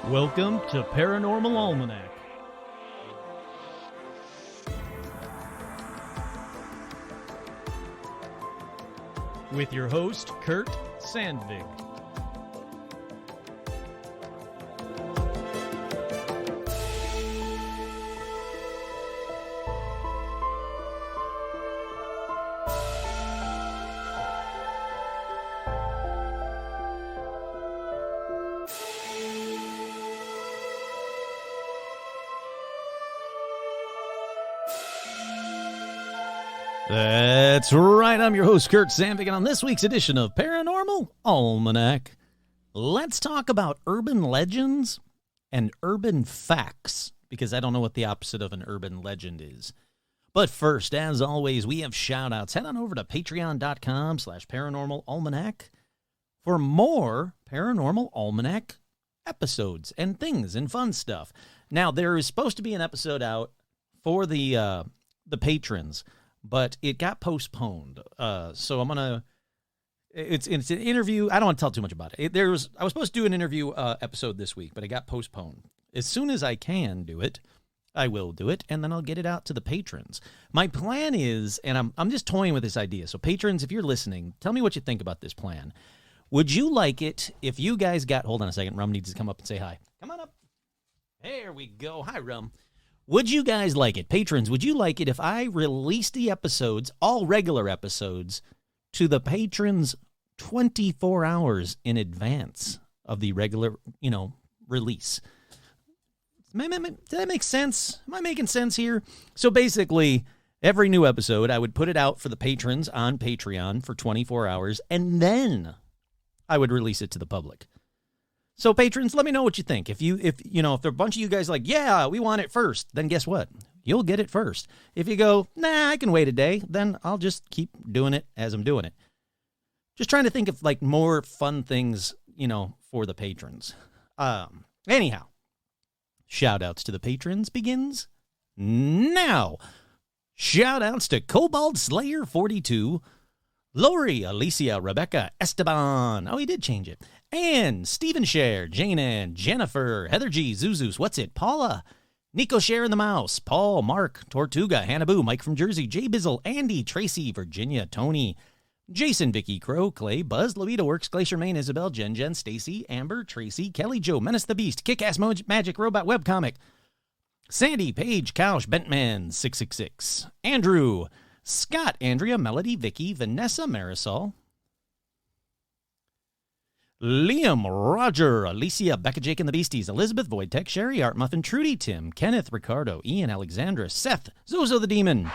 Welcome to Paranormal Almanac. With your host, Kurt Sandvig. That's right, I'm your host, Kurt Sandvig, and on this week's edition of Paranormal Almanac, let's talk about urban legends and urban facts, because I don't know what the opposite of an urban legend is. But first, as always, we have shout-outs. Head on over to patreon.com/paranormalalmanac for more Paranormal Almanac episodes and things and fun stuff. Now, there is supposed to be an episode out for the patrons, but it got postponed. So I'm gonna. It's an interview. I don't want to tell too much about it. I was supposed to do an interview episode this week, but it got postponed. As soon as I can do it, I will do it, and then I'll get it out to the patrons. My plan is, and I'm just toying with this idea. So patrons, if you're listening, tell me what you think about this plan. Would you like it if you guys got? Hold on a second. Rum needs to come up and say hi. Come on up. There we go. Hi, Rum. Would you guys like it? Patrons, would you like it if I released the episodes, all regular episodes, to the patrons 24 hours in advance of the regular, release? Does that make sense? Am I making sense here? So basically, every new episode, I would put it out for the patrons on Patreon for 24 hours, and then I would release it to the public. So patrons, let me know what you think. If there are a bunch of you guys like, yeah, we want it first, then guess what? You'll get it first. If you go, nah, I can wait a day, then I'll just keep doing it as I'm doing it. Just trying to think of like more fun things, for the patrons. Anyhow, shout outs to the patrons begins now. Shout outs to Cobalt Slayer 42, Lori, Alicia, Rebecca, Esteban. Oh, he did change it. And Stephen Share, Jane Ann, Jennifer, Heather G, Zuzus, What's It, Paula, Nico Share and the Mouse, Paul, Mark, Tortuga, Hannah Boo, Mike from Jersey, Jay Bizzle, Andy, Tracy, Virginia, Tony, Jason, Vicky, Crow, Clay, Buzz, Louita Works, Glacier Maine, Isabel, Jen, Stacy, Amber, Tracy, Kelly, Joe, Menace the Beast, Kick-Ass Magic Robot Webcomic, Sandy, Paige, Couch, Bentman, 666, Andrew, Scott, Andrea, Melody, Vicky, Vanessa, Marisol, Liam, Roger, Alicia, Becca, Jake and the Beasties, Elizabeth, Voidtech, Sherry, Art Muffin, Trudy, Tim, Kenneth, Ricardo, Ian, Alexandra, Seth, Zozo the Demon,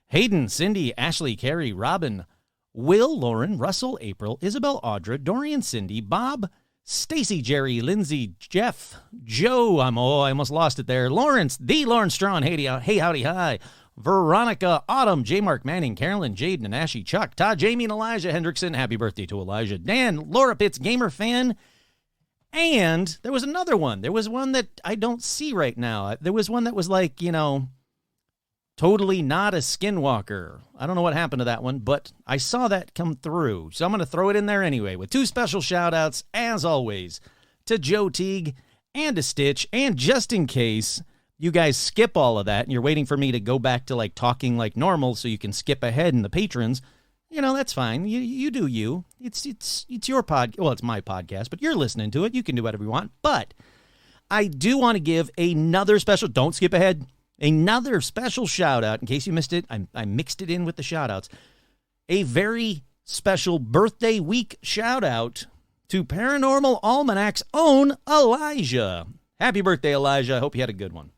Hayden, Cindy, Ashley, Carrie, Robin, Will, Lauren, Russell, April, Isabel, Audra, Dorian, Cindy, Bob, Stacy, Jerry, Lindsay, Jeff, Joe, I almost lost it there, Lawrence, the Lawrence Strawn, hey, howdy, hi, Veronica, Autumn, J. Mark Manning, Carolyn, Jade, Nanashi, Chuck, Todd, Jamie, and Elijah Hendrickson. Happy birthday to Elijah. Dan, Laura Pitts, Gamer Fan. And there was another one. There was one that I don't see right now. There was one that was like, totally not a skinwalker. I don't know what happened to that one, but I saw that come through. So I'm going to throw it in there anyway with two special shout-outs, as always, to Joe Teague and to Stitch. And just in case you guys skip all of that and you're waiting for me to go back to like talking like normal so you can skip ahead in the patrons, that's fine. You do you. It's your podcast. Well, it's my podcast, but you're listening to it. You can do whatever you want. But I do want to give another special, don't skip ahead, another special shout out in case you missed it. I mixed it in with the shout outs. A very special birthday week shout out to Paranormal Almanac's own Elijah. Happy birthday, Elijah. I hope you had a good one.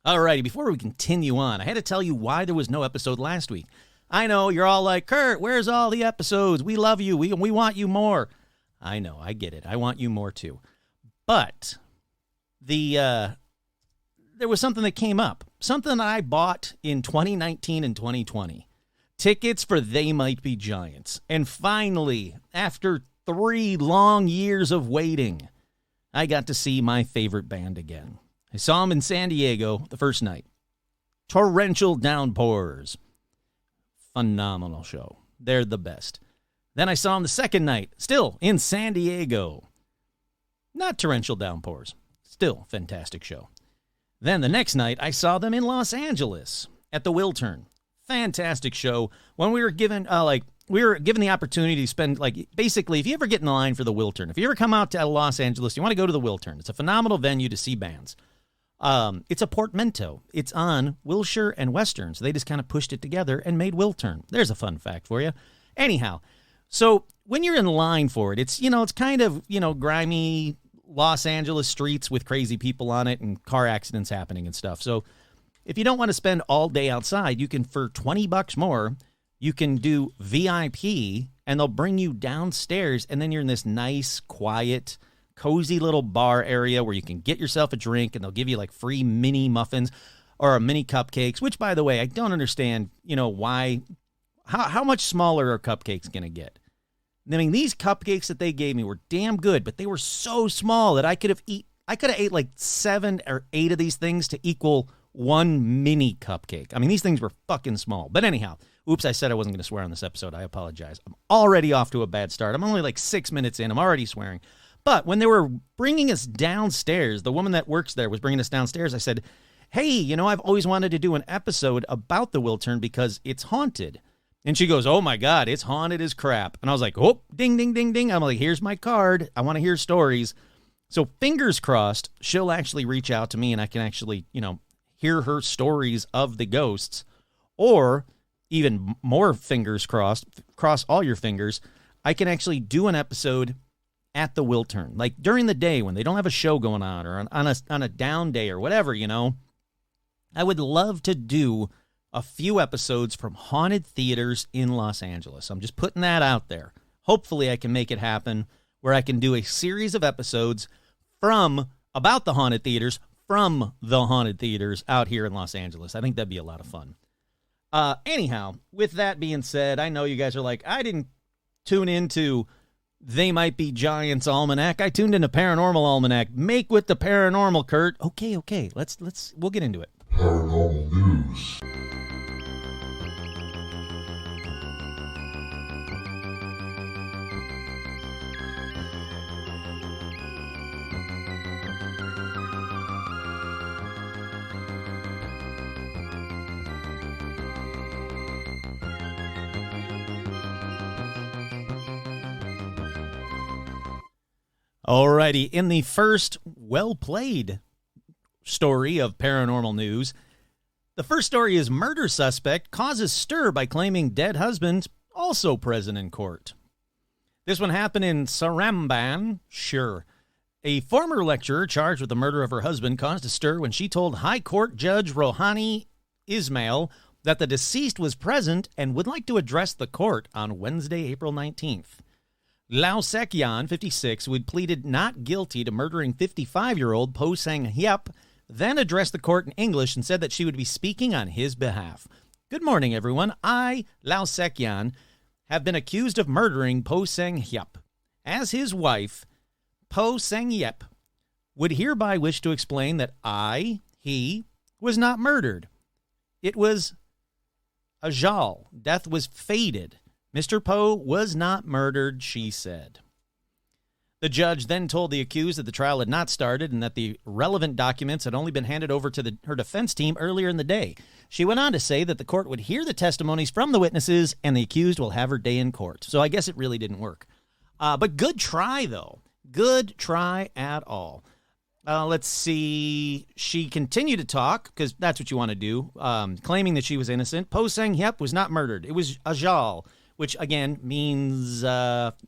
Alrighty, before we continue on, I had to tell you why there was no episode last week. I know, you're all like, Kurt, where's all the episodes? We love you. We want you more. I know, I get it. I want you more too. But there was something that came up. Something that I bought in 2019 and 2020. Tickets for They Might Be Giants. And finally, after 3 long years of waiting, I got to see my favorite band again. I saw them in San Diego the first night. Torrential downpours. Phenomenal show. They're the best. Then I saw them the second night, still in San Diego. Not torrential downpours. Still, fantastic show. Then the next night, I saw them in Los Angeles at the Wiltern. Fantastic show. When we were given, the opportunity to spend, basically, if you ever get in the line for the Wiltern, if you ever come out to Los Angeles, you want to go to the Wiltern. It's a phenomenal venue to see bands. It's a portmanteau. It's on Wilshire and Western, so they just kind of pushed it together and made Wiltern. There's a fun fact for you. Anyhow, so when you're in line for it, it's kind of, grimy Los Angeles streets with crazy people on it and car accidents happening and stuff. So if you don't want to spend all day outside, you can, for $20 more, you can do VIP, and they'll bring you downstairs, and then you're in this nice, quiet, cozy little bar area where you can get yourself a drink, and they'll give you free mini muffins or mini cupcakes, which, by the way, I don't understand, why, how much smaller are cupcakes going to get? I mean, these cupcakes that they gave me were damn good, but they were so small that I could have ate 7 or 8 of these things to equal one mini cupcake. I mean, these things were fucking small. But anyhow, oops, I said I wasn't going to swear on this episode. I apologize. I'm already off to a bad start. I'm only 6 minutes in. I'm already swearing. But when they were bringing us downstairs, the woman that works there was bringing us downstairs. I said, hey, I've always wanted to do an episode about the Wiltern because it's haunted. And she goes, oh, my God, it's haunted as crap. And I was like, oh, ding, ding, ding, ding. I'm like, here's my card. I want to hear stories. So fingers crossed, she'll actually reach out to me and I can actually, hear her stories of the ghosts. Or even more fingers crossed, cross all your fingers, I can actually do an episode at the Wiltern. Like during the day when they don't have a show going on or on a down day or whatever, I would love to do a few episodes from haunted theaters in Los Angeles. I'm just putting that out there. Hopefully I can make it happen where I can do a series of episodes about the haunted theaters from the haunted theaters out here in Los Angeles. I think that'd be a lot of fun. Anyhow, with that being said, I know you guys are like, I didn't tune into They Might Be Giants Almanac. I tuned into Paranormal Almanac. Make with the paranormal, Kurt. Okay. We'll get into it. Paranormal news. Alrighty, in the first well-played story of paranormal news, the first story is murder suspect causes stir by claiming dead husband also present in court. This one happened in Saramban, sure. A former lecturer charged with the murder of her husband caused a stir when she told High Court Judge Rohani Ismail that the deceased was present and would like to address the court on Wednesday, April 19th. Lao Sekyan, 56, who had pleaded not guilty to murdering 55-year-old Po Sang Hyep, then addressed the court in English and said that she would be speaking on his behalf. Good morning, everyone. I, Lao Sekyan, have been accused of murdering Po Sang Hyep. As his wife, Po Sang Hyep would hereby wish to explain that he, was not murdered. It was Ajal. Death was fated. Mr. Po was not murdered, she said. The judge then told the accused that the trial had not started and that the relevant documents had only been handed over to her defense team earlier in the day. She went on to say that the court would hear the testimonies from the witnesses and the accused will have her day in court. So I guess it really didn't work. But good try, though. Good try at all. Let's see. She continued to talk, because that's what you want to do, claiming that she was innocent. Po Sang Hyep was not murdered. It was Ajal, which, again, means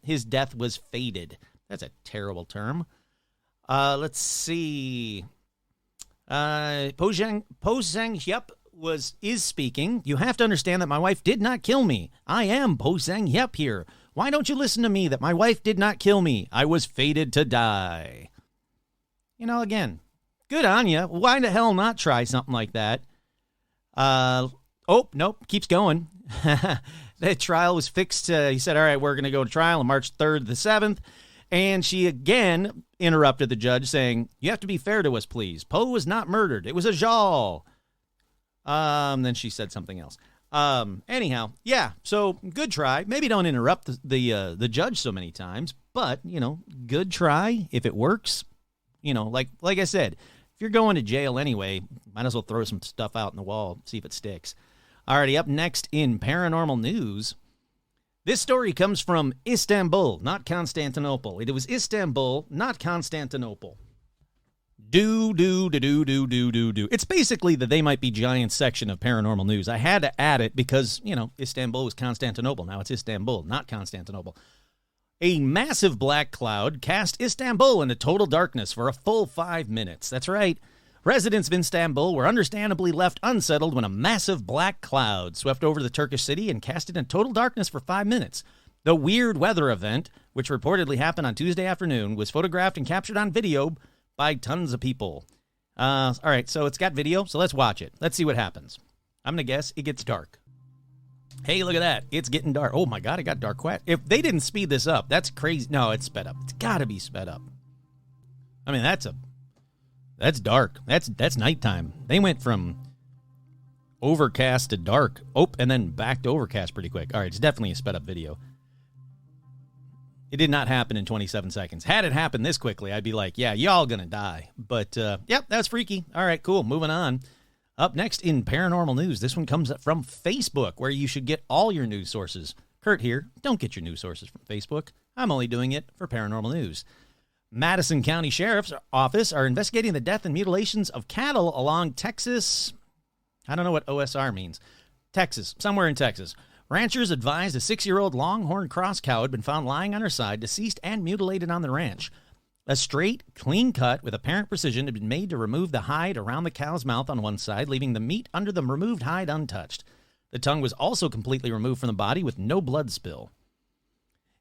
his death was fated. That's a terrible term. Let's see. Po Sang Hyep is speaking. You have to understand that my wife did not kill me. I am Po Sang Hyep here. Why don't you listen to me that my wife did not kill me? I was fated to die. Again, good on you. Why the hell not try something like that? Nope, keeps going. The trial was fixed. He said, all right, we're going to go to trial on March 3rd to the 7th. And she again interrupted the judge, saying, you have to be fair to us, please. Po was not murdered. It was Ajal. Then she said something else. Anyhow, yeah, so good try. Maybe don't interrupt the judge so many times. But, good try. If it works, like I said, if you're going to jail anyway, might as well throw some stuff out in the wall, see if it sticks. Alrighty, up next in paranormal news. This story comes from Istanbul, not Constantinople. It was Istanbul, not Constantinople. Do. It's basically the They Might Be Giants section of paranormal news. I had to add it because, Istanbul was Constantinople. Now it's Istanbul, not Constantinople. A massive black cloud cast Istanbul into total darkness for a full 5 minutes. That's right. Residents of Istanbul were understandably left unsettled when a massive black cloud swept over the Turkish city and cast it in total darkness for 5 minutes. The weird weather event, which reportedly happened on Tuesday afternoon, was photographed and captured on video by tons of people. All right, so it's got video, so let's watch it. Let's see what happens. I'm going to guess it gets dark. Hey, look at that. It's getting dark. Oh, my God, it got dark quick. If they didn't speed this up, that's crazy. No, it's sped up. It's got to be sped up. I mean, that's dark. That's nighttime. They went from overcast to dark. Oh, and then back to overcast pretty quick. All right, it's definitely a sped up video. It did not happen in 27 seconds. Had it happened this quickly, I'd be like, yeah, y'all gonna die. But, yep, that's freaky. All right, cool. Moving on. Up next in paranormal news, this one comes from Facebook, where you should get all your news sources. Kurt here. Don't get your news sources from Facebook. I'm only doing it for paranormal news. Madison County Sheriff's Office are investigating the death and mutilations of cattle along Texas. I don't know what OSR means. Texas, somewhere in Texas. Ranchers advised a 6-year-old longhorn cross cow had been found lying on her side, deceased and mutilated on the ranch. A straight, clean cut with apparent precision had been made to remove the hide around the cow's mouth on one side, leaving the meat under the removed hide untouched. The tongue was also completely removed from the body with no blood spill.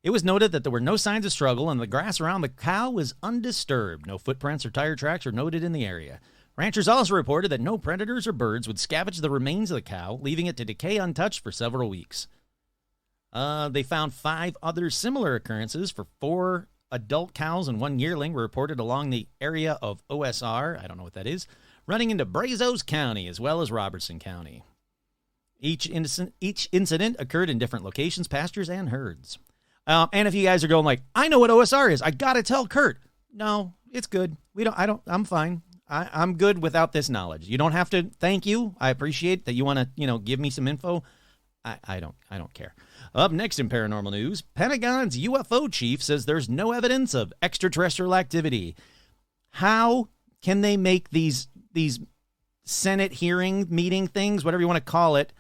It was noted that there were no signs of struggle, and the grass around the cow was undisturbed. No footprints or tire tracks were noted in the area. Ranchers also reported that no predators or birds would scavenge the remains of the cow, leaving it to decay untouched for several weeks. They found 5 other similar occurrences for 4 adult cows and 1 yearling were reported along the area of OSR, I don't know what that is, running into Brazos County as well as Robertson County. Each incident occurred in different locations, pastures, and herds. And if you guys are going like, I know what OSR is, I gotta tell Kurt. No, it's good. I'm fine. I'm good without this knowledge. You don't have to. Thank you. I appreciate that you want to, give me some info. I don't care. Up next in paranormal news, Pentagon's UFO chief says there's no evidence of extraterrestrial activity. How can they make these Senate hearing meeting things, whatever you want to call it?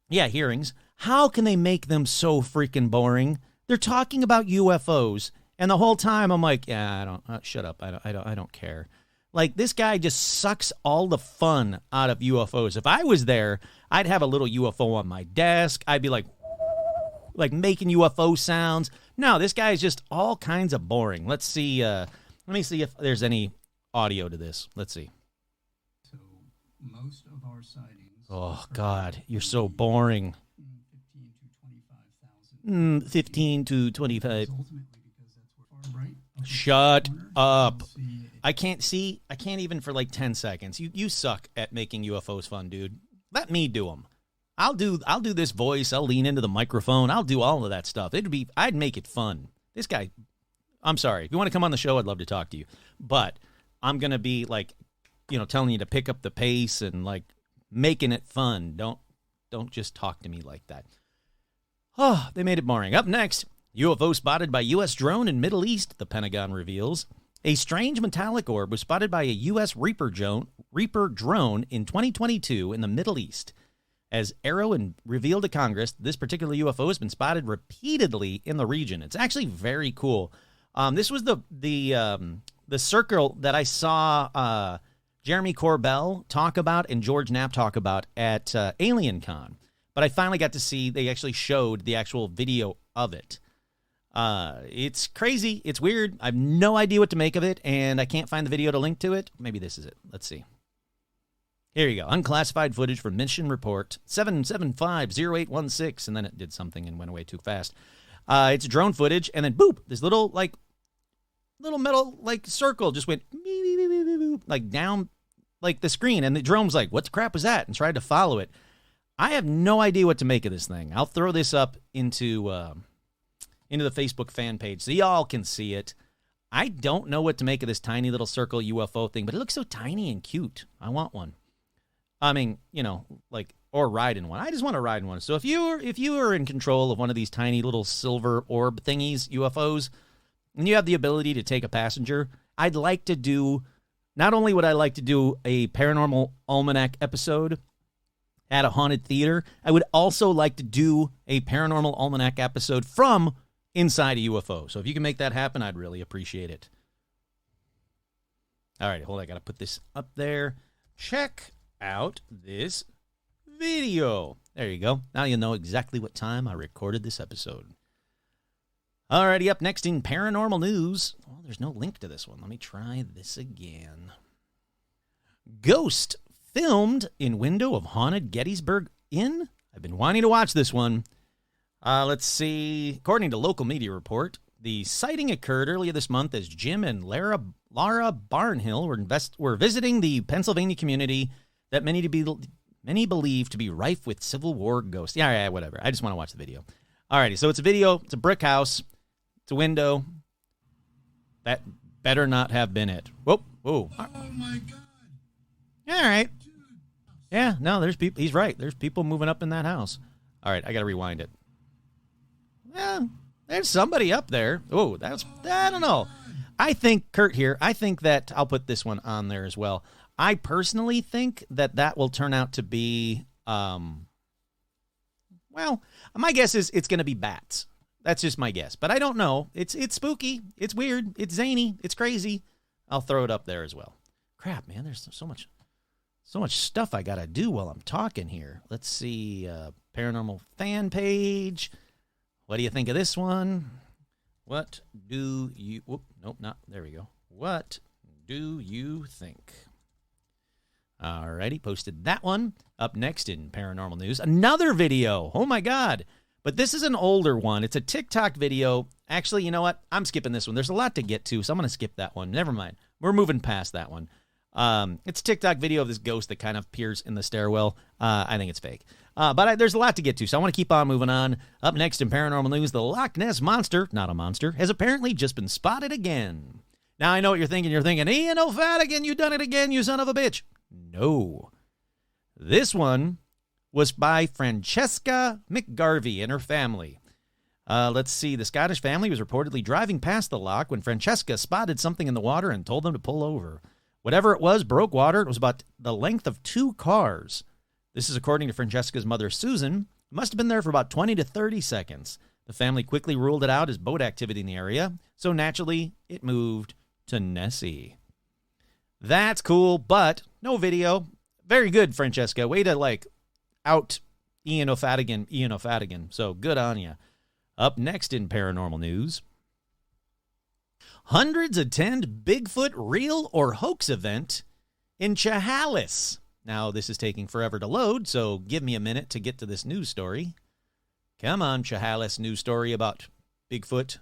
Hearings. How can they make them so freaking boring? They're talking about UFOs, and the whole time I'm like, yeah, shut up. I don't care. Like, this guy just sucks all the fun out of UFOs. If I was there, I'd have a little UFO on my desk. I'd be like making UFO sounds. No, this guy is just all kinds of boring. Let's see. Let me see if there's any audio to this. Let's see. So most of our sightings. Oh God, you're so boring. 15 to 25. Shut up. I can't even for like 10 seconds. You suck at making UFOs fun, dude. Let me do them. I'll do this voice. I'll lean into the microphone. I'll do all of that stuff. I'd make it fun. This guy, I'm sorry. If you want to come on the show, I'd love to talk to you. But I'm going to be like, telling you to pick up the pace and like making it fun. Don't just talk to me like that. Oh, they made it boring. Up next, UFO spotted by U.S. drone in Middle East, the Pentagon reveals. A strange metallic orb was spotted by a U.S. Reaper drone in 2022 in the Middle East. As Arrow revealed to Congress, this particular UFO has been spotted repeatedly in the region. It's actually very cool. This was the circle that I saw Jeremy Corbell talk about and George Knapp talk about at AlienCon. But I finally got to see, they actually showed the actual video of it. It's crazy. It's weird. I have no idea what to make of it, and I can't find the video to link to it. Maybe this is it. Let's see. Here you go. Unclassified footage from Mission Report 7750816, and then it did something and went away too fast. It's drone footage, and then boop, this little metal circle just went like down like the screen, and the drone was like, "What the crap was that?" and tried to follow it. I have no idea what to make of this thing. I'll throw this up into into the Facebook fan page so y'all can see it. I don't know what to make of this tiny little circle UFO thing, but it looks so tiny and cute. I want one. I mean, or ride in one. I just want to ride in one. So if you are in control of one of these tiny little silver orb thingies, UFOs, and you have the ability to take a passenger, I'd like to do, not only would I like to do a Paranormal Almanac episode at a haunted theater, I would also like to do a Paranormal Almanac episode from inside a UFO. So if you can make that happen, I'd really appreciate it. All right, hold on. I got to put this up there. Check out this video. There you go. Now you know exactly what time I recorded this episode. Alrighty, up next in paranormal news. Oh, there's no link to this one. Let me try this again. Ghost filmed in window of haunted Gettysburg Inn. I've been wanting to watch this one. Let's see. According to local media report, the sighting occurred earlier this month as Jim and Laura Barnhill were visiting the Pennsylvania community that many believe to be rife with Civil War ghosts. Yeah, whatever. I just want to watch the video. Alrighty, so it's a video. It's a brick house. It's a window. That better not have been it. Whoa. Oh my God. All right. Yeah, no, there's people. He's right. There's people moving up in that house. All right, I got to rewind it. Yeah, there's somebody up there. Oh, I don't know. I think, Kurt here, I think that I'll put this one on there as well. I personally think that will turn out to be, well, my guess is it's going to be bats. That's just my guess, but I don't know. It's spooky. It's weird. It's zany. It's crazy. I'll throw it up there as well. Crap, man, there's so much stuff I got to do while I'm talking here. Let's see, paranormal fan page. What do you think of this one? What do you... Nope, not... There we go. What do you think? Alrighty, posted that one. Up next in paranormal news, another video. Oh, my God. But this is an older one. It's a TikTok video. Actually, you know what? I'm skipping this one. There's a lot to get to, so I'm going to skip that one. Never mind. We're moving past that one. It's a TikTok video of this ghost that kind of appears in the stairwell. I think it's fake. But there's a lot to get to, so I want to keep on moving on. Up next in paranormal news, the Loch Ness Monster, not a monster, has apparently just been spotted again. Now, I know what you're thinking. You're thinking, Ian O'Fadigan, you done it again, you son of a bitch. No. This one was by Francesca McGarvey and her family. Let's see. The Scottish family was reportedly driving past the loch when Francesca spotted something in the water and told them to pull over. Whatever it was broke water. It was about the length of 2 cars. This is according to Francesca's mother, Susan. It must have been there for about 20 to 30 seconds. The family quickly ruled it out as boat activity in the area, so naturally it moved to Nessie. That's cool, but no video. Very good, Francesca. Way to, out Ian O'Fadigan. So good on you. Up next in paranormal news. Hundreds attend Bigfoot real or hoax event in Chehalis. Now, this is taking forever to load, so give me a minute to get to this news story. Come on, Chehalis news story about Bigfoot.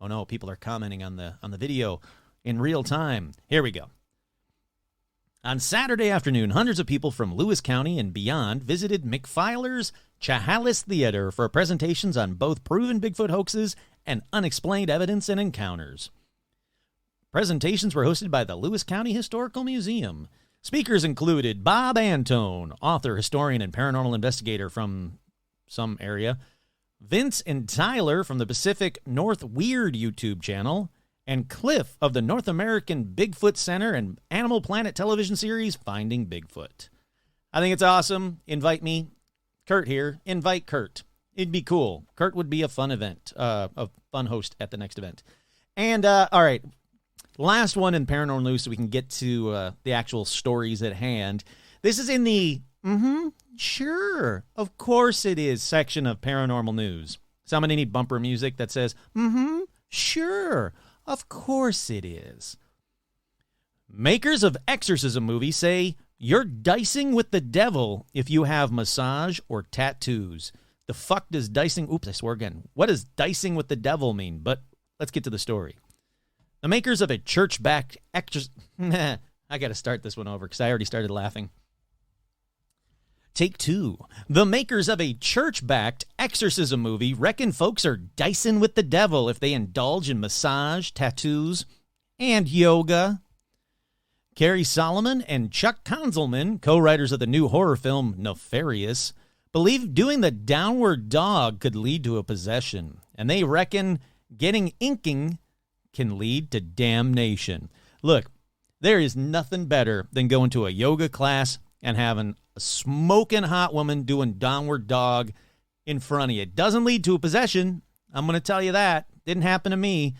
Oh no, people are commenting on the video in real time. Here we go. On Saturday afternoon, hundreds of people from Lewis County and beyond visited McFiler's Chehalis Theater for presentations on both proven Bigfoot hoaxes and unexplained evidence and encounters. Presentations were hosted by the Lewis County Historical Museum. Speakers included Bob Antone, author, historian, and paranormal investigator from some area, Vince and Tyler from the Pacific North Weird YouTube channel, and Cliff of the North American Bigfoot Center and Animal Planet television series Finding Bigfoot. I think it's awesome. Invite me. Kurt here. Invite Kurt. It'd be cool. Kurt would be a fun event, a fun host at the next event. And, all right, last one in paranormal news so we can get to the actual stories at hand. This is in the, sure, of course it is section of paranormal news. So I'm going to need bumper music that says, sure, of course it is. Makers of Exorcism movie say you're dicing with the devil if you have massage or tattoos. The fuck does dicing, oops, I swore again. What does dicing with the devil mean? But let's get to the story. The makers of a church-backed I got to start this one over because I already started laughing. Take two. The makers of a church-backed exorcism movie reckon folks are dicing with the devil if they indulge in massage, tattoos, and yoga. Carrie Solomon and Chuck Konzelman, co-writers of the new horror film Nefarious, believe doing the downward dog could lead to a possession, and they reckon getting inking can lead to damnation. Look, there is nothing better than going to a yoga class and having a smoking hot woman doing downward dog in front of you. It doesn't lead to a possession. I'm going to tell you that. Didn't happen to me.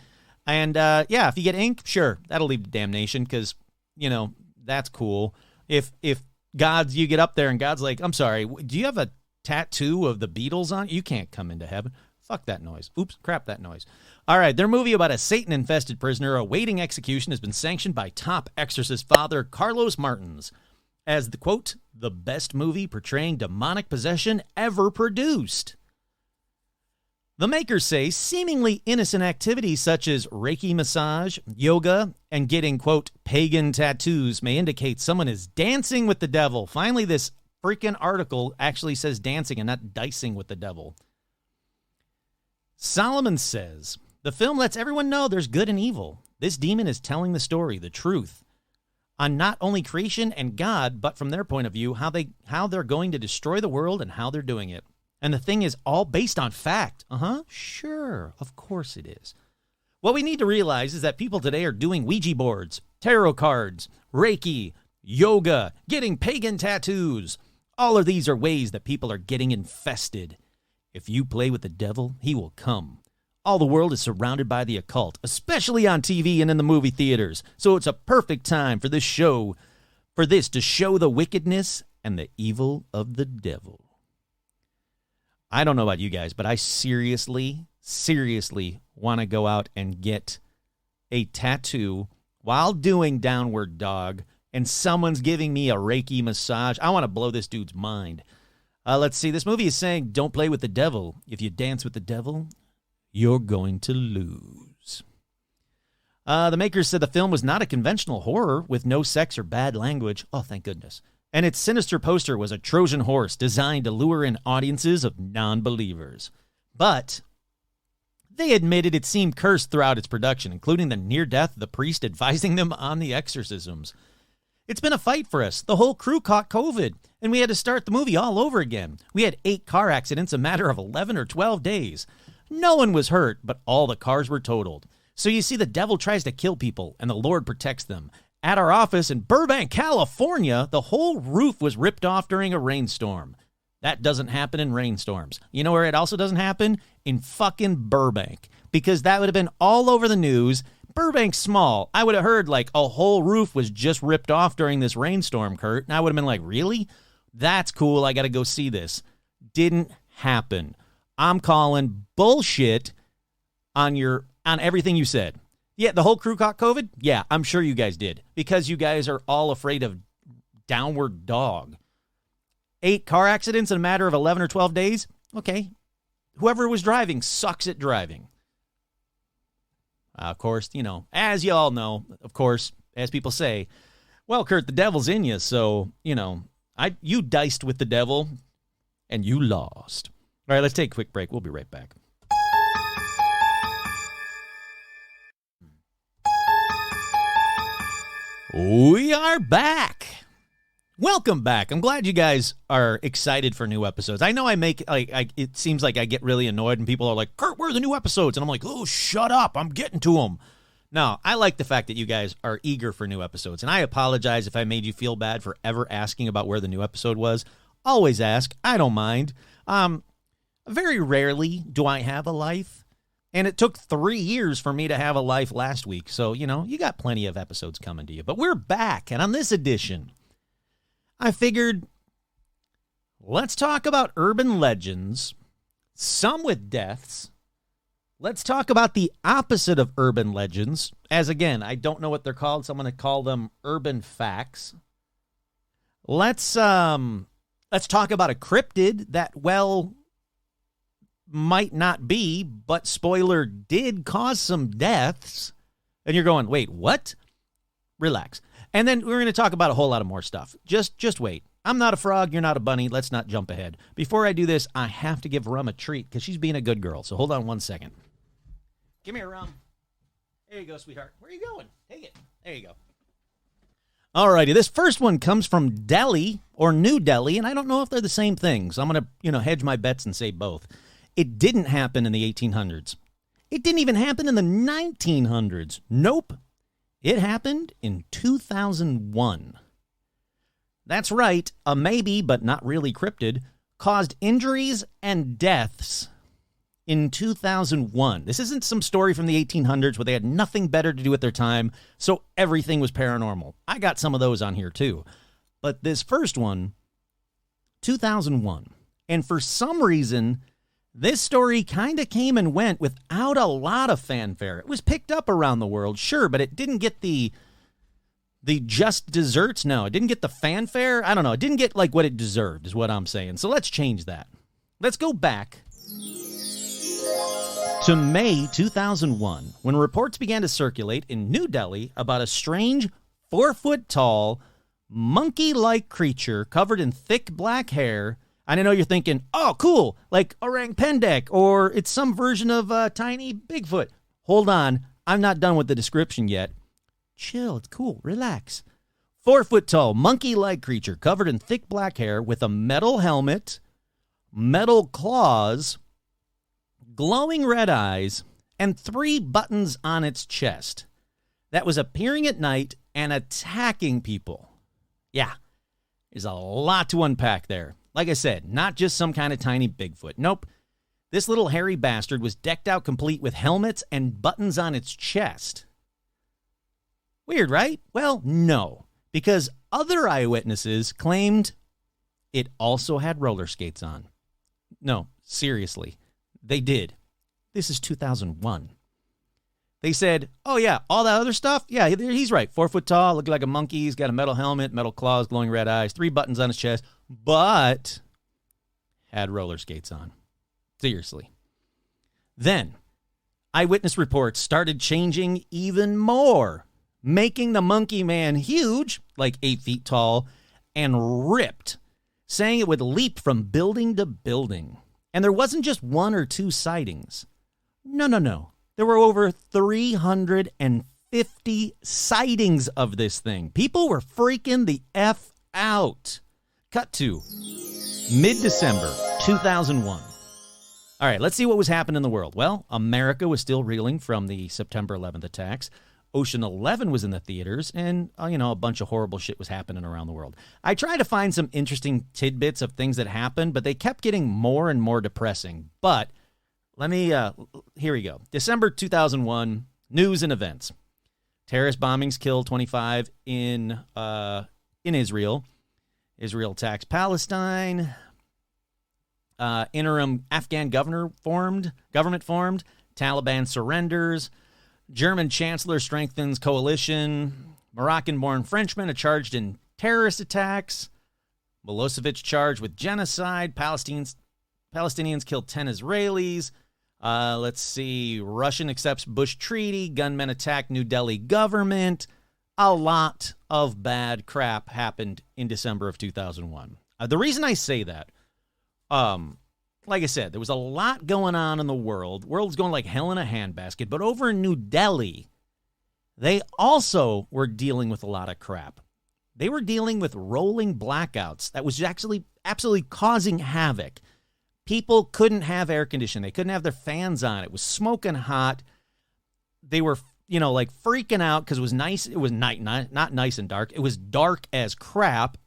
And, yeah, if you get ink, sure, that'll lead to damnation because, you know, that's cool. If you get up there and God's like, I'm sorry, do you have a tattoo of the Beatles on? You can't come into heaven. Fuck that noise. Oops, crap that noise. All right, their movie about a Satan-infested prisoner awaiting execution has been sanctioned by top exorcist father Carlos Martins as the, quote, the best movie portraying demonic possession ever produced. The makers say seemingly innocent activities such as Reiki massage, yoga, and getting, quote, pagan tattoos may indicate someone is dancing with the devil. Finally, this freaking article actually says dancing and not dicing with the devil. Solomon says, the film lets everyone know there's good and evil. This demon is telling the story, the truth, on not only creation and God, but from their point of view, how they're going to destroy the world and how they're doing it. And the thing is all based on fact. Sure, of course it is. What we need to realize is that people today are doing Ouija boards, tarot cards, Reiki, yoga, getting pagan tattoos. All of these are ways that people are getting infested. If you play with the devil, he will come. All the world is surrounded by the occult, especially on TV and in the movie theaters. So it's a perfect time for this to show the wickedness and the evil of the devil. I don't know about you guys, but I seriously want to go out and get a tattoo while doing downward dog and someone's giving me a Reiki massage. I want to blow this dude's mind. Let's see. This movie is saying don't play with the devil. If you dance with the devil, you're going to lose. The makers said the film was not a conventional horror with no sex or bad language. Oh, thank goodness. And its sinister poster was a Trojan horse designed to lure in audiences of non-believers. But they admitted it seemed cursed throughout its production, including the near death of the priest advising them on the exorcisms. It's been a fight for us. The whole crew caught COVID, and we had to start the movie all over again. We had 8 car accidents a matter of 11 or 12 days. No one was hurt, but all the cars were totaled. So you see, the devil tries to kill people, and the Lord protects them. At our office in Burbank, California, the whole roof was ripped off during a rainstorm. That doesn't happen in rainstorms. You know where it also doesn't happen? In fucking Burbank. Because that would have been all over the news. Burbank's small. I would have heard like a whole roof was just ripped off during this rainstorm, Kurt. And I would have been like, really? That's cool. I got to go see this. Didn't happen. I'm calling bullshit on everything you said. Yeah, the whole crew caught COVID? Yeah, I'm sure you guys did. Because you guys are all afraid of downward dog. 8 car accidents in a matter of 11 or 12 days? Okay. Whoever was driving sucks at driving. Of course, as you all know, of course, as people say, well, Kurt, the devil's in you, so, you diced with the devil, and you lost. All right, let's take a quick break. We'll be right back. We are back. Welcome back. I'm glad you guys are excited for new episodes. I know it seems like I get really annoyed when people are like, Kurt, where are the new episodes? And I'm like, oh, shut up. I'm getting to them. No, I like the fact that you guys are eager for new episodes. And I apologize if I made you feel bad for ever asking about where the new episode was. Always ask. I don't mind. Very rarely do I have a life. And it took 3 years for me to have a life last week. So, you got plenty of episodes coming to you. But we're back. And on this edition, I figured, let's talk about urban legends, some with deaths. Let's talk about the opposite of urban legends. As again, I don't know what they're called, so I'm going to call them urban facts. Let's talk about a cryptid that, might not be, but spoiler, did cause some deaths. And you're going, wait, what? Relax. And then we're going to talk about a whole lot of more stuff. Just wait. I'm not a frog. You're not a bunny. Let's not jump ahead. Before I do this, I have to give Rum a treat because she's being a good girl. So hold on 1 second. Give me a Rum. There you go, sweetheart. Where are you going? Take it. There you go. All righty. This first one comes from Delhi or New Delhi, and I don't know if they're the same thing. So I'm going to, hedge my bets and say both. It didn't happen in the 1800s. It didn't even happen in the 1900s. Nope. It happened in 2001. That's right, a maybe but not really cryptid caused injuries and deaths in 2001. This isn't some story from the 1800s where they had nothing better to do with their time, so everything was paranormal. I got some of those on here too. But this first one, 2001. And for some reason, this story kind of came and went without a lot of fanfare. It was picked up around the world, sure, but it didn't get the just desserts. No, it didn't get the fanfare. I don't know. It didn't get like what it deserved is what I'm saying. So let's change that. Let's go back to May 2001 when reports began to circulate in New Delhi about a strange 4-foot-tall, monkey-like creature covered in thick black hair. And I know you're thinking, oh, cool, like Orang Pendek, or it's some version of tiny Bigfoot. Hold on. I'm not done with the description yet. Chill, it's cool, relax. 4-foot-tall, monkey-like creature covered in thick black hair with a metal helmet, metal claws, glowing red eyes, and 3 buttons on its chest that was appearing at night and attacking people. Yeah, there's a lot to unpack there. Like I said, not just some kind of tiny Bigfoot. Nope. This little hairy bastard was decked out complete with helmets and buttons on its chest. Weird, right? Well, no, because other eyewitnesses claimed it also had roller skates on. No, seriously, they did. This is 2001. They said, oh, yeah, all that other stuff? Yeah, he's right. 4 foot tall, looking like a monkey. He's got a metal helmet, metal claws, glowing red eyes, 3 buttons on his chest, but had roller skates on. Seriously. Then, eyewitness reports started changing even more, making the monkey man huge, like 8 feet tall, and ripped, saying it would leap from building to building. And there wasn't just 1 or 2 sightings. No. There were over 350 sightings of this thing. People were freaking the F out. Cut to mid-December 2001. All right, let's see what was happening in the world. Well, America was still reeling from the September 11th attacks. Ocean 11 was in the theaters, and, a bunch of horrible shit was happening around the world. I tried to find some interesting tidbits of things that happened, but they kept getting more and more depressing. But let me, here we go. December 2001, news and events. Terrorist bombings killed 25 in Israel. Israel attacks Palestine. Interim Afghan government formed. Taliban surrenders. German chancellor strengthens coalition. Moroccan-born Frenchmen are charged in terrorist attacks. Milosevic charged with genocide. Palestinians killed 10 Israelis. Let's see. Russian accepts Bush treaty. Gunmen attack New Delhi government. A lot of bad crap happened in December of 2001. The reason I say that, like I said, there was a lot going on in the world. World's going like hell in a handbasket. But over in New Delhi, they also were dealing with a lot of crap. They were dealing with rolling blackouts that was actually absolutely causing havoc. People couldn't have air conditioning. They couldn't have their fans on. It was smoking hot. They were, like freaking out because it was nice. It was not nice and dark. It was dark as crap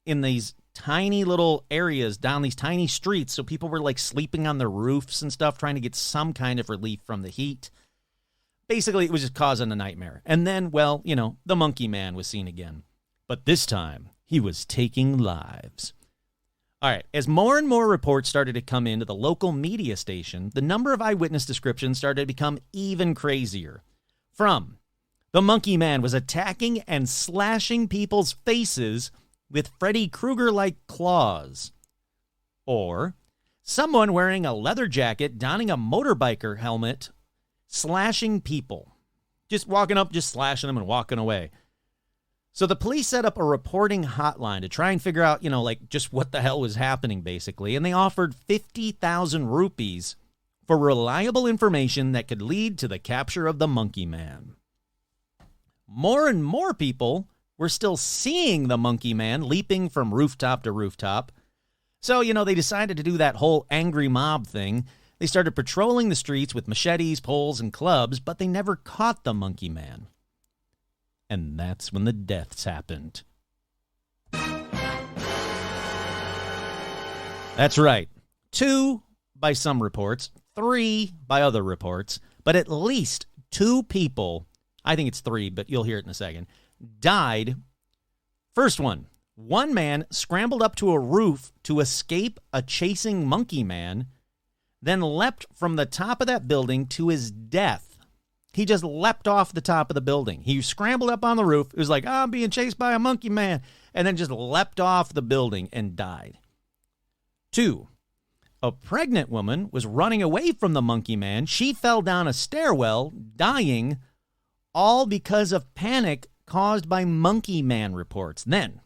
in these tiny little areas down these tiny streets. So people were like sleeping on their roofs and stuff, trying to get some kind of relief from the heat. Basically, it was just causing a nightmare. And then, the monkey man was seen again. But this time, he was taking lives. All right, as more and more reports started to come into the local media station, the number of eyewitness descriptions started to become even crazier. From, the monkey man was attacking and slashing people's faces with Freddy Krueger-like claws. Or, someone wearing a leather jacket, donning a motorbiker helmet, slashing people. Just walking up, just slashing them and walking away. So the police set up a reporting hotline to try and figure out, like just what the hell was happening, basically. And they offered 50,000 rupees for reliable information that could lead to the capture of the Monkey Man. More and more people were still seeing the Monkey Man leaping from rooftop to rooftop. So, they decided to do that whole angry mob thing. They started patrolling the streets with machetes, poles, and clubs, but they never caught the Monkey Man. And that's when the deaths happened. That's right. 2 by some reports, 3 by other reports, but at least 2 people, I think it's 3, but you'll hear it in a second, died. First one man scrambled up to a roof to escape a chasing Monkey Man, then leapt from the top of that building to his death. He just leapt off the top of the building. He scrambled up on the roof. It was like, I'm being chased by a Monkey Man. And then just leapt off the building and died. 2, a pregnant woman was running away from the Monkey Man. She fell down a stairwell, dying, all because of panic caused by Monkey Man reports. Then,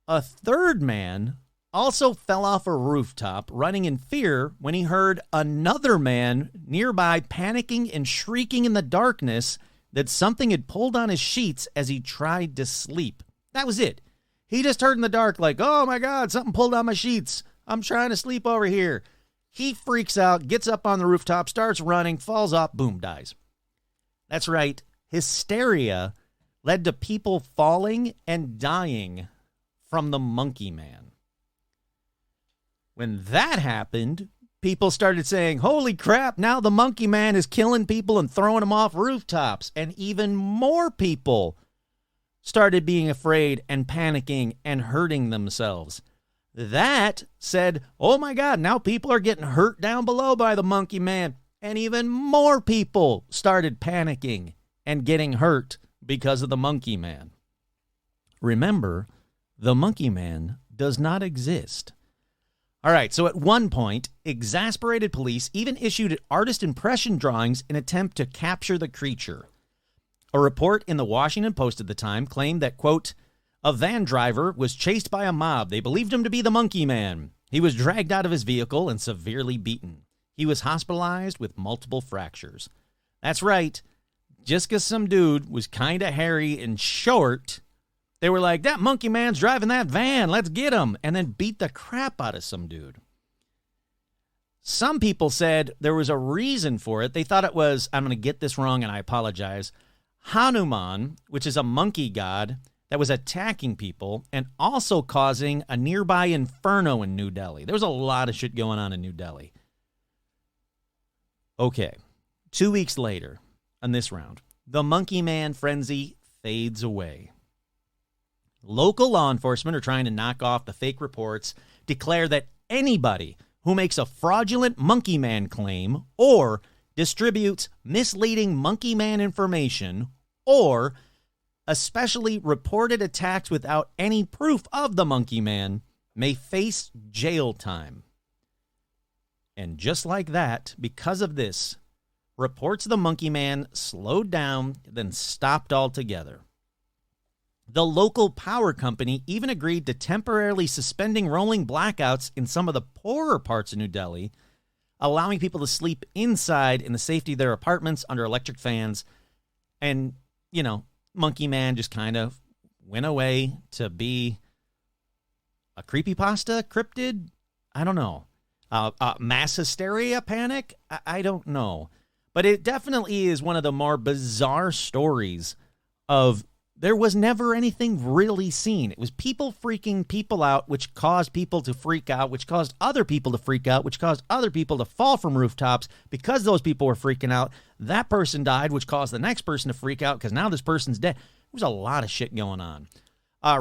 a third man also fell off a rooftop, running in fear when he heard another man nearby panicking and shrieking in the darkness that something had pulled on his sheets as he tried to sleep. That was it. He just heard in the dark like, oh my God, something pulled on my sheets. I'm trying to sleep over here. He freaks out, gets up on the rooftop, starts running, falls off, boom, dies. That's right. Hysteria led to people falling and dying from the Monkey Man. When that happened, people started saying, holy crap, now the Monkey Man is killing people and throwing them off rooftops. And even more people started being afraid and panicking and hurting themselves. That said, oh my God, now people are getting hurt down below by the Monkey Man. And even more people started panicking and getting hurt because of the Monkey Man. Remember, the Monkey Man does not exist. All right, so at one point, exasperated police even issued artist impression drawings in an attempt to capture the creature. A report in the Washington Post at the time claimed that, quote, a van driver was chased by a mob. They believed him to be the Monkey Man. He was dragged out of his vehicle and severely beaten. He was hospitalized with multiple fractures. That's right. Just because some dude was kind of hairy and short, they were like, that Monkey Man's driving that van. Let's get him. And then beat the crap out of some dude. Some people said there was a reason for it. They thought it was, I'm going to get this wrong and I apologize, Hanuman, which is a monkey god that was attacking people and also causing a nearby inferno in New Delhi. There was a lot of shit going on in New Delhi. Okay, 2 weeks later, on this round, the Monkey Man frenzy fades away. Local law enforcement are trying to knock off the fake reports, declare that anybody who makes a fraudulent Monkey Man claim or distributes misleading Monkey Man information or especially reported attacks without any proof of the Monkey Man may face jail time. And just like that, because of this, reports of the Monkey Man slowed down, then stopped altogether. The local power company even agreed to temporarily suspending rolling blackouts in some of the poorer parts of New Delhi, allowing people to sleep inside in the safety of their apartments under electric fans. And, Monkey Man just kind of went away to be a creepypasta cryptid. I don't know. Mass hysteria panic? I don't know. But it definitely is one of the more bizarre stories of there was never anything really seen. It was people freaking people out, which caused people to freak out, which caused other people to freak out, which caused other people to fall from rooftops. Because those people were freaking out, that person died, which caused the next person to freak out because now this person's dead. There was a lot of shit going on.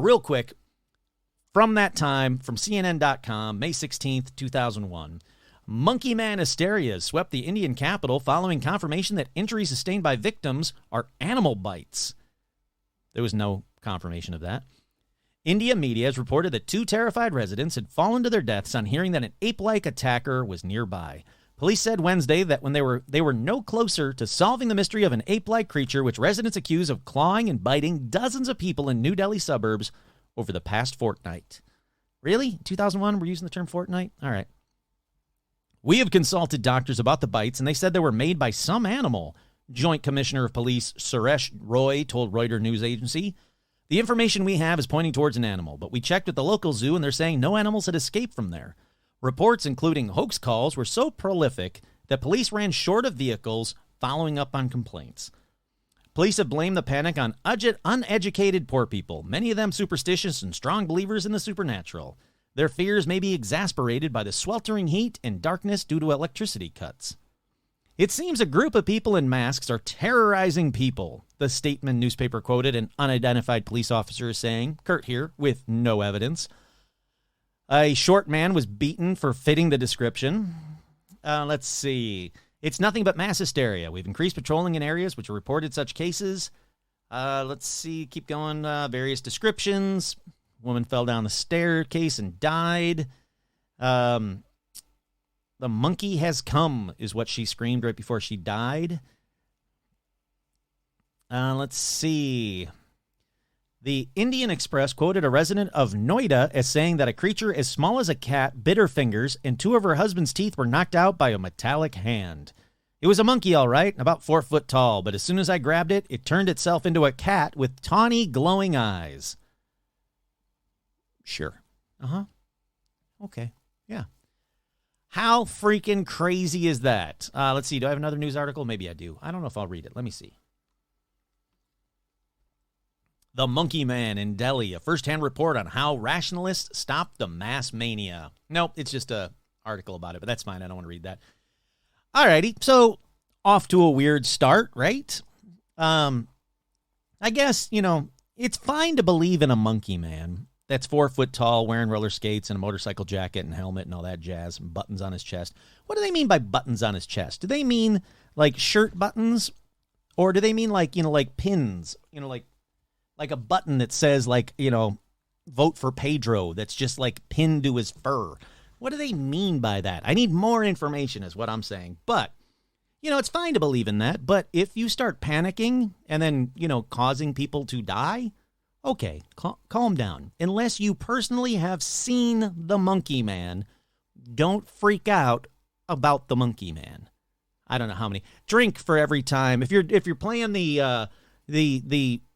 Real quick, from that time, from CNN.com, May 16th, 2001, Monkey Man hysteria swept the Indian capital following confirmation that injuries sustained by victims are animal bites. There was no confirmation of that. India media has reported that 2 terrified residents had fallen to their deaths on hearing that an ape-like attacker was nearby. Police said Wednesday that when they were no closer to solving the mystery of an ape-like creature which residents accuse of clawing and biting dozens of people in New Delhi suburbs over the past fortnight. Really? 2001, we're using the term fortnight? All right. We have consulted doctors about the bites, and they said they were made by some animal, Joint Commissioner of Police Suresh Roy told Reuters news agency. The information we have is pointing towards an animal, but we checked with the local zoo, and they're saying no animals had escaped from there. Reports, including hoax calls, were so prolific that police ran short of vehicles following up on complaints. Police have blamed the panic on uneducated poor people, many of them superstitious and strong believers in the supernatural. Their fears may be exasperated by the sweltering heat and darkness due to electricity cuts. It seems a group of people in masks are terrorizing people, the Statesman newspaper quoted an unidentified police officer as saying, Kurt here, with no evidence. A short man was beaten for fitting the description. Let's see. It's nothing but mass hysteria. We've increased patrolling in areas which have reported such cases. Let's see. Keep going. Various descriptions. Woman fell down the staircase and died. The monkey has come is what she screamed right before she died. Let's see. The Indian Express quoted a resident of Noida as saying that a creature as small as a cat bit her fingers and 2 of her husband's teeth were knocked out by a metallic hand. It was a monkey, all right, about 4 foot tall, but as soon as I grabbed it, it turned itself into a cat with tawny, glowing eyes. Sure. Okay. Yeah. How freaking crazy is that? Let's see. Do I have another news article? Maybe I do. I don't know if I'll read it. Let me see. The Monkey Man in Delhi, a first-hand report on how rationalists stopped the mass mania. Nope, it's just an article about it, but that's fine. I don't want to read that. All righty, so off to a weird start, right? I guess, it's fine to believe in a monkey man that's 4 foot tall, wearing roller skates and a motorcycle jacket and helmet and all that jazz, and buttons on his chest. What do they mean by buttons on his chest? Do they mean like shirt buttons, or do they mean like pins, like a button that says vote for Pedro that's just like pinned to his fur? What do they mean by that? I need more information is what I'm saying. But, it's fine to believe in that. But if you start panicking and then, causing people to die, okay, calm down. Unless you personally have seen the Monkey Man, don't freak out about the Monkey Man. I don't know how many. Drink for every time. If you're playing the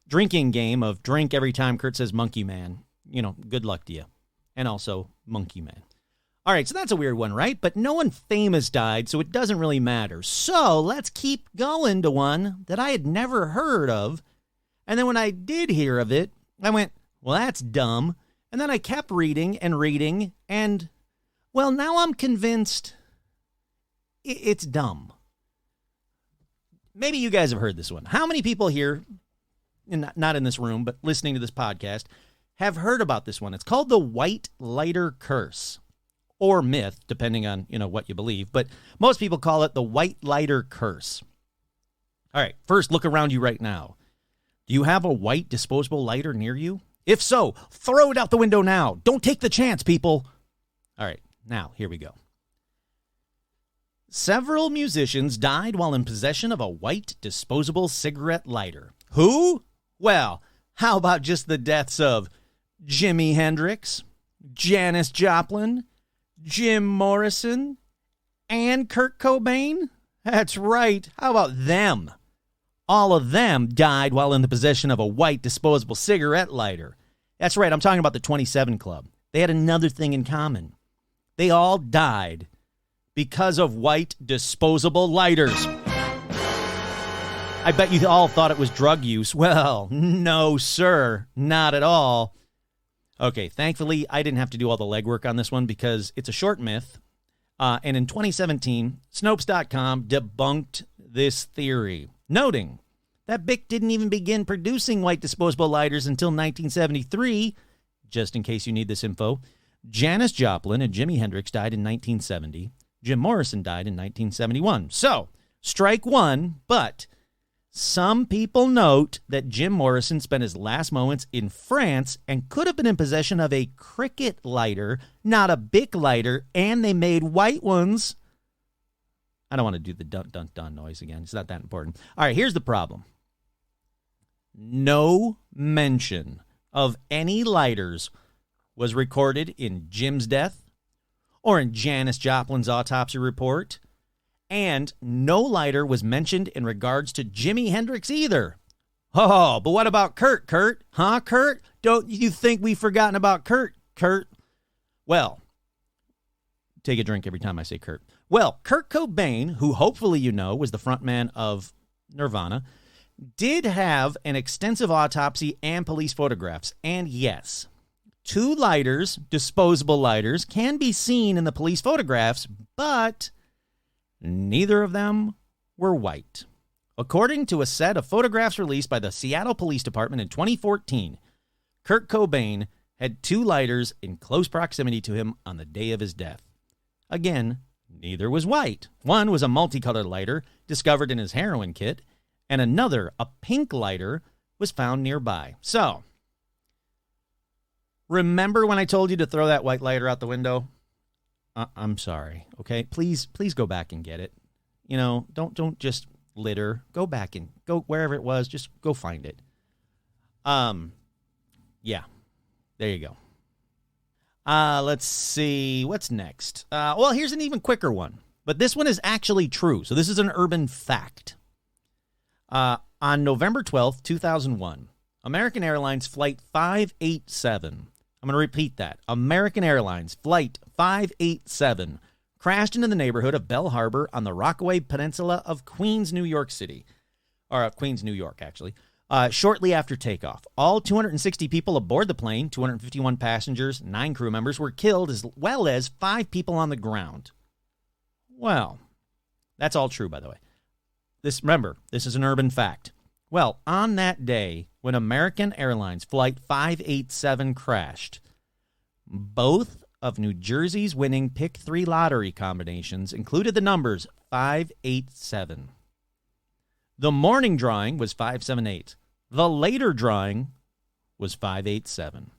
drinking game of drink every time Kurt says Monkey Man, good luck to you. And also Monkey Man. All right, so that's a weird one, right? But no one famous died, so it doesn't really matter. So let's keep going to one that I had never heard of. And then when I did hear of it, I went, well, that's dumb. And then I kept reading, and, well, now I'm convinced it's dumb. Maybe you guys have heard this one. How many people here, not in this room, but listening to this podcast, have heard about this one? It's called the White Lighter Curse, or myth, depending on, what you believe. But most people call it the White Lighter Curse. All right, first, look around you right now. Do you have a white disposable lighter near you? If so, throw it out the window now. Don't take the chance, people. All right, now, here we go. Several musicians died while in possession of a white disposable cigarette lighter. Who? Well, how about just the deaths of Jimi Hendrix, Janis Joplin, Jim Morrison, and Kurt Cobain? That's right. How about them? All of them died while in the possession of a white disposable cigarette lighter. That's right, I'm talking about the 27 Club. They had another thing in common. They all died because of white disposable lighters. I bet you all thought it was drug use. Well, no, sir, not at all. Okay, thankfully, I didn't have to do all the legwork on this one because it's a short myth. And in 2017, Snopes.com debunked this theory, noting that Bic didn't even begin producing white disposable lighters until 1973. Just in case you need this info, Janis Joplin and Jimi Hendrix died in 1970. Jim Morrison died in 1971. So, strike one, but some people note that Jim Morrison spent his last moments in France and could have been in possession of a Cricket lighter, not a Bic lighter, and they made white ones. I don't want to do the dun-dun-dun noise again. It's not that important. All right, here's the problem. No mention of any lighters was recorded in Jim's death or in Janis Joplin's autopsy report, and no lighter was mentioned in regards to Jimi Hendrix either. Oh, but what about Kurt? Kurt? Huh, Kurt? Don't you think we've forgotten about Kurt? Kurt? Well, take a drink every time I say Kurt. Well, Kurt Cobain, who hopefully you know was the frontman of Nirvana, did have an extensive autopsy and police photographs. And yes, 2 lighters, disposable lighters, can be seen in the police photographs, but neither of them were white. According to a set of photographs released by the Seattle Police Department in 2014, Kurt Cobain had 2 lighters in close proximity to him on the day of his death. Again, neither was white. One was a multicolored lighter discovered in his heroin kit, and another, a pink lighter, was found nearby. So, remember when I told you to throw that white lighter out the window? I'm sorry, okay? Please go back and get it. You know, don't just litter. Go back and go wherever it was. Just go find it. Yeah, there you go. Let's see. What's next? Well, here's an even quicker one. But this one is actually true. So this is an urban fact. On November 12th, 2001, American Airlines Flight 587. I'm going to repeat that. American Airlines Flight 587 crashed into the neighborhood of Bell Harbor on the Rockaway Peninsula of Queens, New York City. Or Queens, New York, actually. Shortly after takeoff, all 260 people aboard the plane, 251 passengers, 9 crew members, were killed, as well as 5 people on the ground. Well, that's all true, by the way. Remember, this is an urban fact. Well, on that day, when American Airlines Flight 587 crashed, both of New Jersey's winning Pick 3 lottery combinations included the numbers 587. The morning drawing was 578. The later drawing was 587.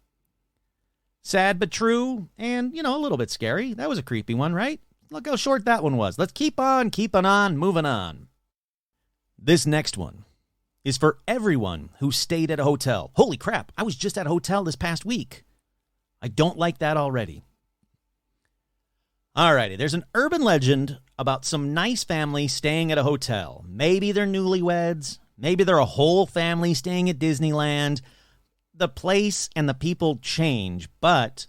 Sad but true, and, a little bit scary. That was a creepy one, right? Look how short that one was. Let's keep on keeping on, moving on. This next one is for everyone who stayed at a hotel. Holy crap, I was just at a hotel this past week. I don't like that already. Alrighty, there's an urban legend about some nice family staying at a hotel. Maybe they're newlyweds. Maybe they're a whole family staying at Disneyland. The place and the people change, but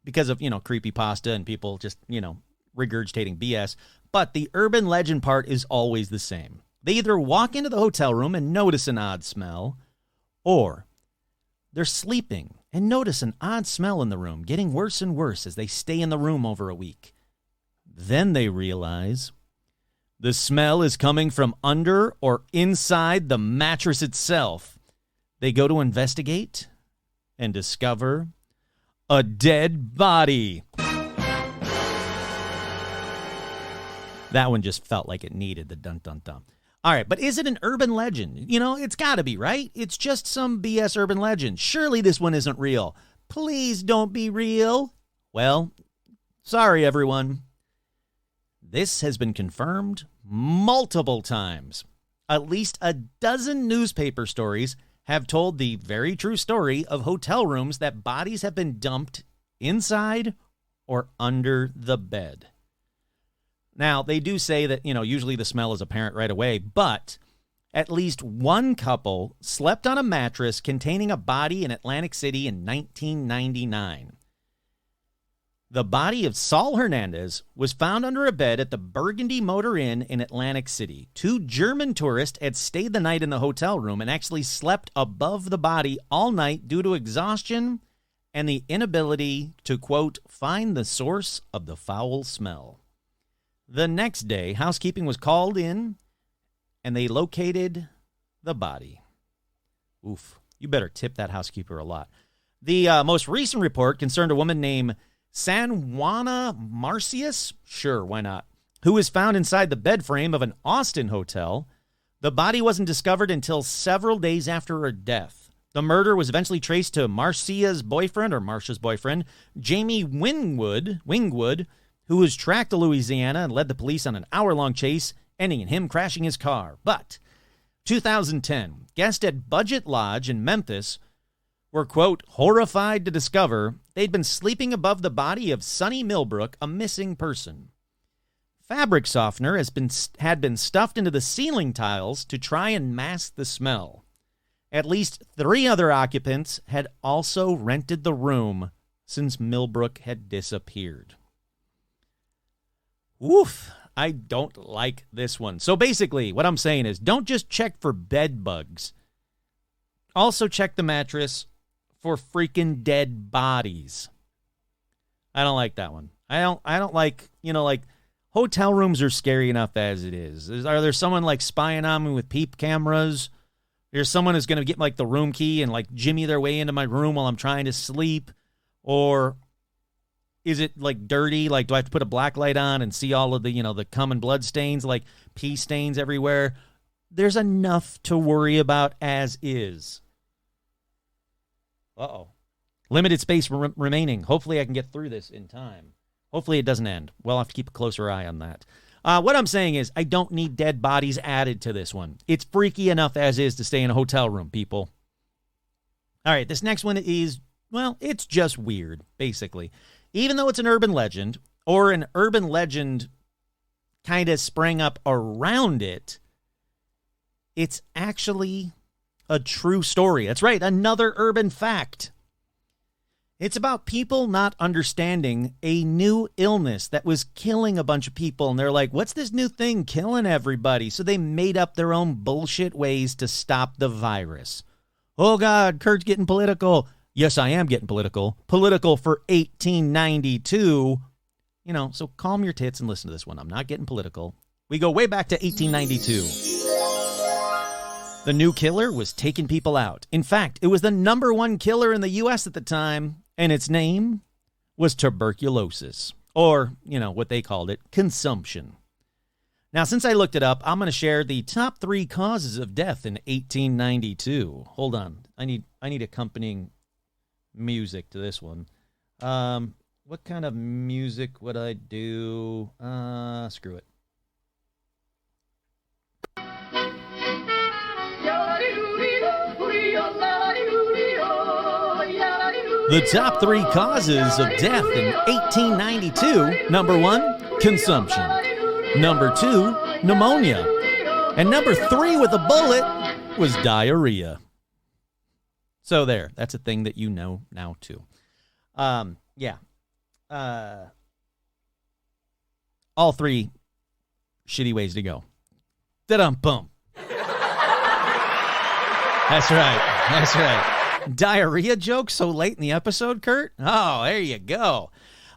because of, creepypasta and people just, regurgitating BS. But the urban legend part is always the same. They either walk into the hotel room and notice an odd smell, or they're sleeping and notice an odd smell in the room, getting worse and worse as they stay in the room over a week. Then they realize the smell is coming from under or inside the mattress itself. They go to investigate and discover a dead body. That one just felt like it needed the dun-dun-dun. All right, but is it an urban legend? It's got to be, right? It's just some BS urban legend. Surely this one isn't real. Please don't be real. Well, sorry, everyone. This has been confirmed multiple times. At least a dozen newspaper stories have told the very true story of hotel rooms that bodies have been dumped inside or under the bed. Now, they do say that, usually the smell is apparent right away, but at least one couple slept on a mattress containing a body in Atlantic City in 1999. The body of Saul Hernandez was found under a bed at the Burgundy Motor Inn in Atlantic City. 2 German tourists had stayed the night in the hotel room and actually slept above the body all night due to exhaustion and the inability to, quote, find the source of the foul smell. The next day, housekeeping was called in, and they located the body. Oof, you better tip that housekeeper a lot. The most recent report concerned a woman named Sanjuana Marcius, sure, why not, who was found inside the bed frame of an Austin hotel. The body wasn't discovered until several days after her death. The murder was eventually traced to Marcia's boyfriend, Jamie Wingwood, who was tracked to Louisiana and led the police on an hour-long chase, ending in him crashing his car. But 2010, guests at Budget Lodge in Memphis were, quote, horrified to discover they'd been sleeping above the body of Sonny Millbrook, a missing person. Fabric softener had been stuffed into the ceiling tiles to try and mask the smell. At least 3 other occupants had also rented the room since Millbrook had disappeared. Woof, I don't like this one. So basically, what I'm saying is don't just check for bed bugs. Also check the mattress for freaking dead bodies. I don't like that one. I don't like, like hotel rooms are scary enough as it is. Are there someone like spying on me with peep cameras? There's someone who's going to get like the room key and like jimmy their way into my room while I'm trying to sleep? Or is it like dirty? Like, do I have to put a black light on and see all of the, the cum and blood stains, like pee stains everywhere? There's enough to worry about as is. Uh-oh. Limited space remaining. Hopefully I can get through this in time. Hopefully it doesn't end. We'll have to keep a closer eye on that. What I'm saying is I don't need dead bodies added to this one. It's freaky enough as is to stay in a hotel room, people. All right, this next one is, well, it's just weird, basically. Even though it's an urban legend, or an urban legend kind of sprang up around it, it's actually a true story. That's right, another urban fact. It's about people not understanding a new illness that was killing a bunch of people. And they're like, what's this new thing killing everybody? So they made up their own bullshit ways to stop the virus. Oh, God, Kurt's getting political. Yes, I am getting political. Political for 1892. So calm your tits and listen to this one. I'm not getting political. We go way back to 1892. The new killer was taking people out. In fact, it was the #1 killer in the U.S. at the time, and its name was tuberculosis, or, what they called it, consumption. Now, since I looked it up, I'm going to share the top 3 causes of death in 1892. Hold on. I need accompanying music to this one. What kind of music would I do? Screw it. The top 3 causes of death in 1892. Number 1, consumption. Number 2, pneumonia. And number 3 with a bullet was diarrhea. So there, that's a thing that you know now too. Yeah. All 3 shitty ways to go. Da-dum-bum. That's right. Diarrhea joke so late in the episode, Kurt? Oh, there you go.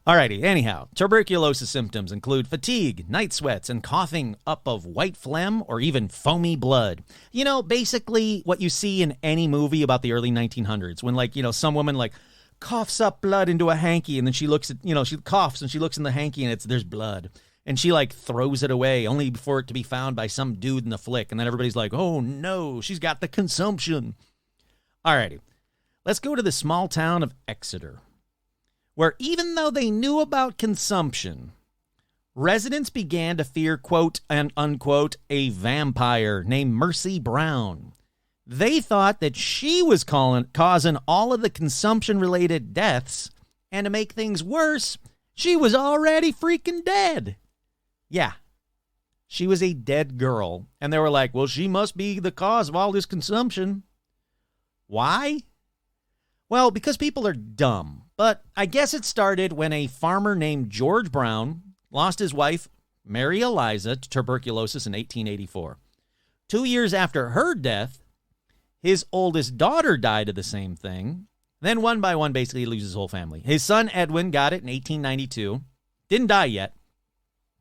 Alrighty, anyhow, tuberculosis symptoms include fatigue, night sweats, and coughing up of white phlegm or even foamy blood. Basically what you see in any movie about the early 1900s when, some woman, coughs up blood into a hanky and then she looks at, she coughs and she looks in the hanky and there's blood. And she, throws it away only for it to be found by some dude in the flick. And then everybody's like, oh, no, she's got the consumption. Alrighty, let's go to the small town of Exeter, where even though they knew about consumption, residents began to fear, quote and unquote, a vampire named Mercy Brown. They thought that she was causing all of the consumption-related deaths, and to make things worse, she was already freaking dead. Yeah, she was a dead girl, and they were like, well, she must be the cause of all this consumption. Why? Well, because people are dumb. But I guess it started when a farmer named George Brown lost his wife, Mary Eliza, to tuberculosis in 1884. 2 years after her death, his oldest daughter died of the same thing. Then one by one, basically, he loses his whole family. His son, Edwin, got it in 1892. Didn't die yet.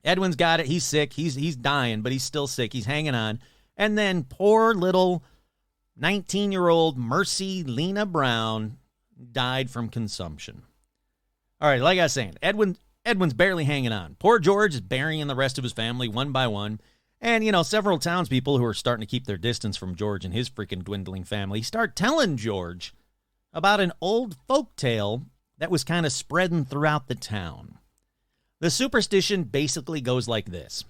Edwin's got it. He's sick. He's dying, but he's still sick. He's hanging on. And then poor little 19-year-old Mercy Lena Brown died from consumption. All right, like I was saying, Edwin's barely hanging on. Poor George is burying the rest of his family one by one. And, several townspeople who are starting to keep their distance from George and his freaking dwindling family start telling George about an old folk tale that was kind of spreading throughout the town. The superstition basically goes like this.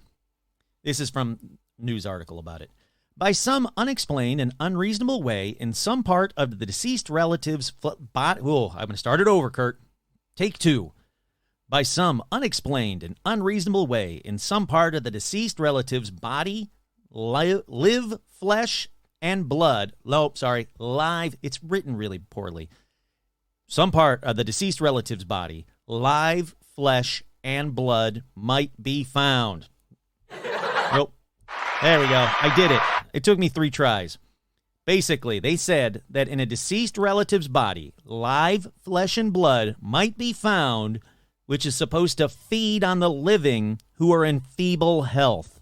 This is from a news article about it. By some unexplained and unreasonable way, in some part of the deceased relative's body... Oh, I'm going to start it over, Kurt. Take two. By some unexplained and unreasonable way, in some part of the deceased relative's body, live flesh and blood... live... It's written really poorly. Some part of the deceased relative's body, live flesh and blood might be found. Nope. There we go. I did it. It took me 3 tries. Basically, they said that in a deceased relative's body, live flesh and blood might be found, which is supposed to feed on the living who are in feeble health.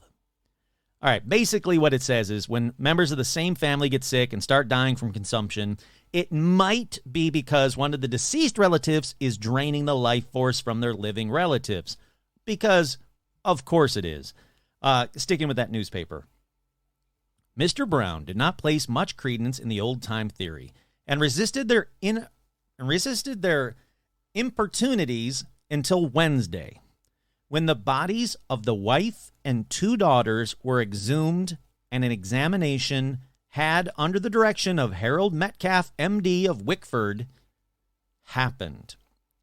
All right, basically what it says is when members of the same family get sick and start dying from consumption, it might be because one of the deceased relatives is draining the life force from their living relatives. Because, of course it is. Sticking with that newspaper. Mr. Brown did not place much credence in the old-time theory and resisted their importunities until Wednesday, when the bodies of the wife and 2 daughters were exhumed and an examination had, under the direction of Harold Metcalf, M.D. of Wickford, happened.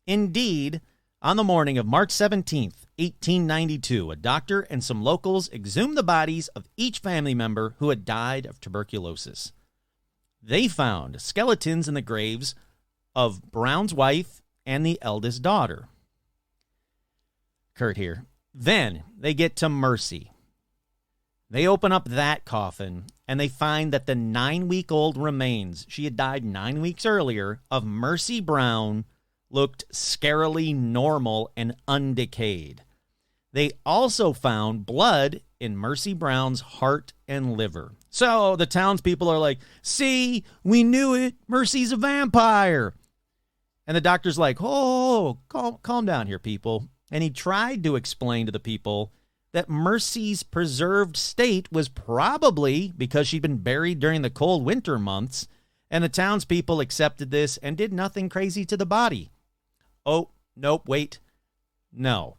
Indeed, on the morning of March 17th, 1892, a doctor and some locals exhumed the bodies of each family member who had died of tuberculosis. They found skeletons in the graves of Brown's wife and the eldest daughter. Kurt here. Then they get to Mercy. They open up that coffin, and they find that the 9-week-old remains, she had died 9 weeks earlier, of Mercy Brown looked scarily normal and undecayed. They also found blood in Mercy Brown's heart and liver. So the townspeople are like, see, we knew it. Mercy's a vampire. And the doctor's like, oh, calm down here, people. And he tried to explain to the people that Mercy's preserved state was probably because she'd been buried during the cold winter months, and the townspeople accepted this and did nothing crazy to the body. Oh, nope, wait. No.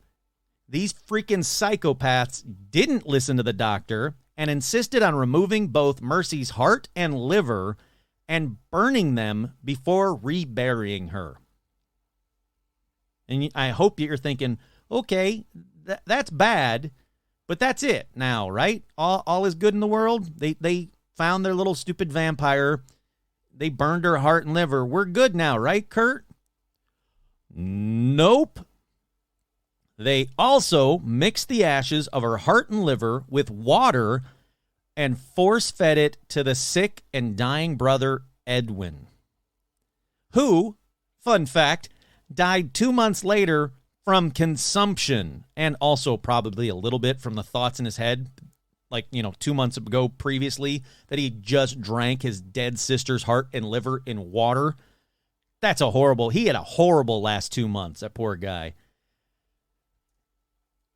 These freaking psychopaths didn't listen to the doctor and insisted on removing both Mercy's heart and liver and burning them before reburying her. And I hope you're thinking, okay, that's bad, but that's it now, right? All is good in the world. They found their little stupid vampire. They burned her heart and liver. We're good now, right, Kurt? Nope. They also mixed the ashes of her heart and liver with water and force-fed it to the sick and dying brother, Edwin, who, fun fact, died 2 months later from consumption, and also probably a little bit from the thoughts in his head, 2 months ago previously, that he just drank his dead sister's heart and liver in water. He had a horrible last 2 months, that poor guy.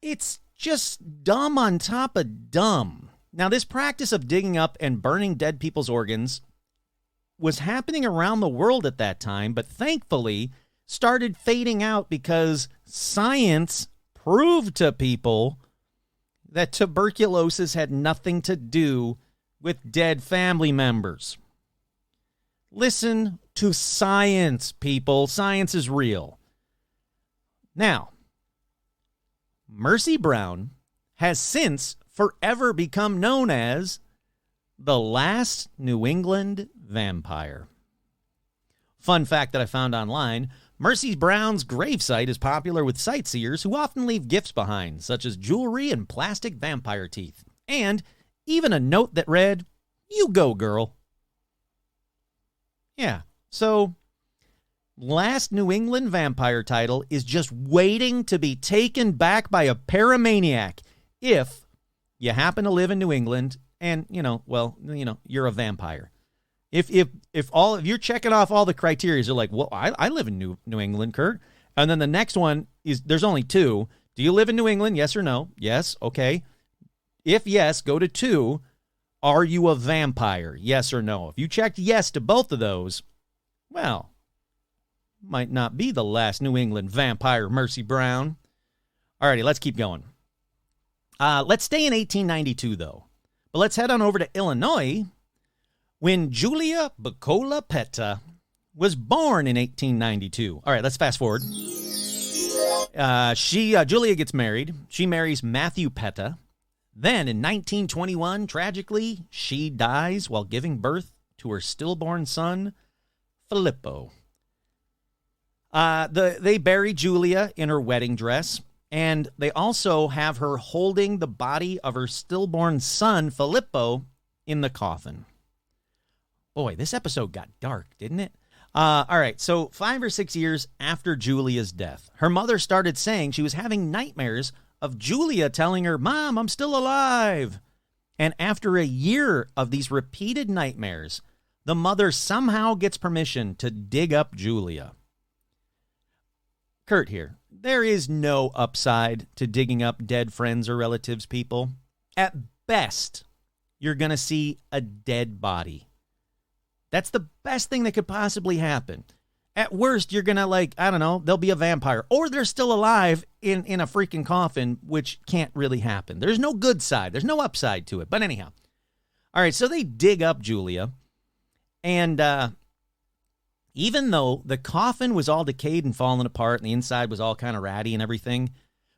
It's just dumb on top of dumb. Now, this practice of digging up and burning dead people's organs was happening around the world at that time, but thankfully started fading out because science proved to people that tuberculosis had nothing to do with dead family members. Listen to science, people. Science is real. Now, Mercy Brown has since forever become known as the last New England vampire. Fun fact that I found online, Mercy Brown's gravesite is popular with sightseers who often leave gifts behind, such as jewelry and plastic vampire teeth, and even a note that read, "You go, girl." Yeah, so last New England vampire title is just waiting to be taken back by a paramaniac if you happen to live in New England and, you're a vampire. If you're checking off all the criteria, you're like, well, I live in New England, Kurt. And then the next one is, there's only 2. Do you live in New England? Yes or no? Yes. Okay. If yes, go to 2. Are you a vampire? Yes or no? If you checked yes to both of those, well, might not be the last New England vampire, Mercy Brown. Alrighty, let's keep going. Let's stay in 1892, though. But let's head on over to Illinois when Julia Bucola Petta was born in 1892. All right, let's fast forward. Julia gets married. She marries Matthew Petta. Then in 1921, tragically, she dies while giving birth to her stillborn son, Filippo. They bury Julia in her wedding dress, and they also have her holding the body of her stillborn son, Filippo, in the coffin. Boy, this episode got dark, didn't it? All right, so 5 or 6 years after Julia's death, her mother started saying she was having nightmares of Julia telling her, "Mom, I'm still alive." And after a year of these repeated nightmares, the mother somehow gets permission to dig up Julia. Kurt here. There is no upside to digging up dead friends or relatives, people. At best, you're going to see a dead body. That's the best thing that could possibly happen. At worst, you're going to, they'll be a vampire. Or they're still alive in a freaking coffin, which can't really happen. There's no good side. There's no upside to it. But anyhow. All right, so they dig up Julia. And even though the coffin was all decayed and falling apart and the inside was all kind of ratty and everything,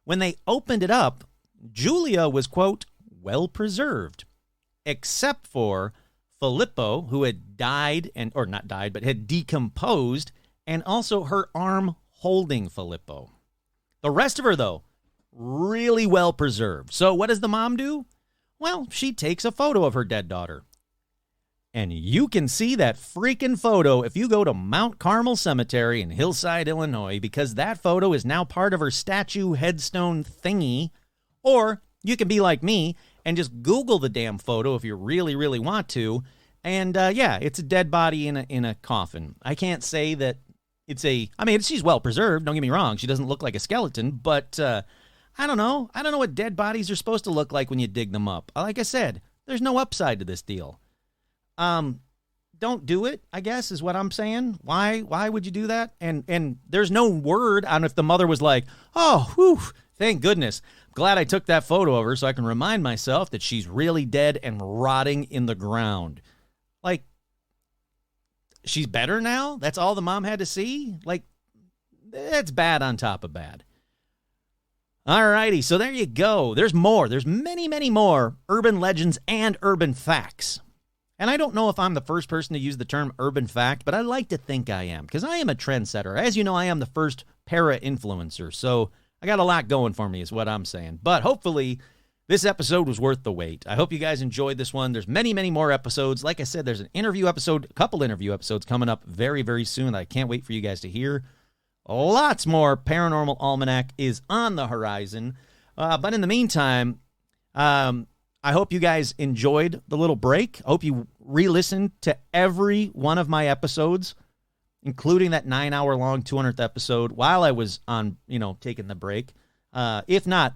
when they opened it up, Julia was, quote, well preserved, except for Filippo, who had died, or not died, but had decomposed, and also her arm holding Filippo. The rest of her, though, really well preserved. So what does the mom do? Well, she takes a photo of her dead daughter. And you can see that freaking photo if you go to Mount Carmel Cemetery in Hillside, Illinois, because that photo is now part of her statue headstone thingy. Or you can be like me and just Google the damn photo if you really, really want to. And it's a dead body in a coffin. I can't say that she's well preserved. Don't get me wrong. She doesn't look like a skeleton, but I don't know. I don't know what dead bodies are supposed to look like when you dig them up. Like I said, there's no upside to this deal. Don't do it, I guess, is what I'm saying. Why would you do that? And there's no word on if the mother was like, oh, whew, thank goodness. Glad I took that photo of her so I can remind myself that she's really dead and rotting in the ground. Like, she's better now? That's all the mom had to see? Like, that's bad on top of bad. All righty, so there you go. There's more. There's many, many more urban legends and urban facts. And I don't know if I'm the first person to use the term urban fact, but I like to think I am, because I am a trendsetter. As you know, I am the first para-influencer, so I got a lot going for me is what I'm saying. But hopefully, this episode was worth the wait. I hope you guys enjoyed this one. There's many, many more episodes. Like I said, there's a couple interview episodes coming up very, very soon that I can't wait for you guys to hear. Lots more Paranormal Almanac is on the horizon. But in the meantime, I hope you guys enjoyed the little break. I hope you re-listened to every one of my episodes, including that 9-hour-long 200th episode while I was on, taking the break. If not,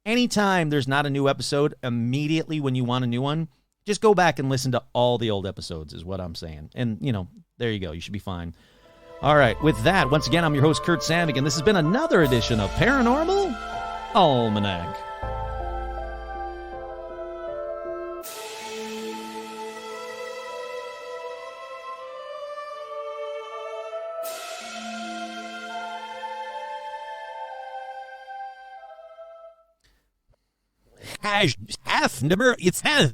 anytime there's not a new episode, immediately when you want a new one, just go back and listen to all the old episodes is what I'm saying. And, there you go. You should be fine. All right. With that, once again, I'm your host, Kurt Samvig, and this has been another edition of Paranormal Almanac. Half number it's half.